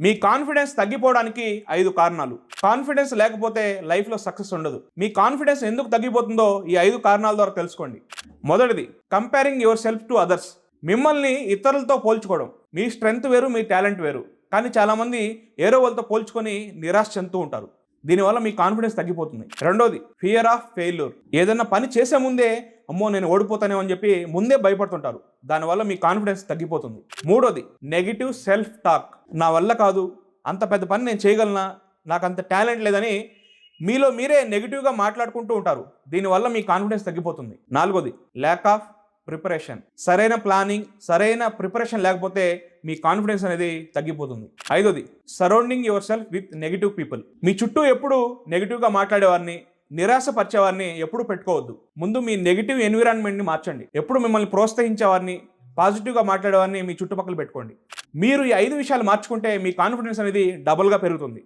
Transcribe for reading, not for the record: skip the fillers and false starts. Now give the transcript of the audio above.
మీ confidence తగ్గిపోవడానికి 5 కారణాలు. Confidence లేకపోతే లైఫ్లో సక్సెస్ ఉండదు. మీ కాన్ఫిడెన్స్ ఎందుకు తగ్గిపోతుందో ఈ 5 కారణాల ద్వారా తెలుసుకోండి. మొదటిది, comparing your self to others. మిమ్మల్ని ఇతరులతో పోల్చుకోవడం. మీ స్ట్రెంగ్త్ వేరు, మీ టాలెంట్ వేరు. కానీ చాలామంది ఏరో వాళ్ళతో పోల్చుకొని నిరాశ చెందుతూ ఉంటారు. దీనివల్ల మీ కాన్ఫిడెన్స్ తగ్గిపోతుంది. రెండోది, ఫియర్ ఆఫ్ ఫెయిల్యూర్. ఏదైనా పని చేసే ముందే అమ్మో నేను ఓడిపోతానేమో అని చెప్పి ముందే భయపడుతుంటారు. దానివల్ల మీ కాన్ఫిడెన్స్ తగ్గిపోతుంది. మూడోది, నెగిటివ్ సెల్ఫ్ టాక్. నా వల్ల కాదు, అంత పెద్ద పని నేను చేయగలనా, నాకు అంత టాలెంట్ లేదని మీలో మీరే నెగిటివ్గా మాట్లాడుకుంటూ ఉంటారు. దీనివల్ల మీ కాన్ఫిడెన్స్ తగ్గిపోతుంది. నాలుగోది, ల్యాక్ ఆఫ్ ప్రిపరేషన్. సరైన ప్లానింగ్, సరైన ప్రిపరేషన్ లేకపోతే మీ కాన్ఫిడెన్స్ అనేది తగ్గిపోతుంది. ఐదోది, surrounding yourself with negative people. మీ చుట్టూ ఎప్పుడు నెగిటివ్గా మాట్లాడేవారిని, నిరాశపరిచేవారిని ఎప్పుడు పెట్టుకోవద్దు. ముందు మీ నెగిటివ్ ఎన్విరాన్మెంట్ని మార్చండి. ఎప్పుడు మిమ్మల్ని ప్రోత్సహించేవారిని, పాజిటివ్గా మాట్లాడేవారిని మీ చుట్టుపక్కల పెట్టుకోండి. మీరు ఈ 5 విషయాలు మార్చుకుంటే మీ కాన్ఫిడెన్స్ అనేది డబుల్గా పెరుగుతుంది.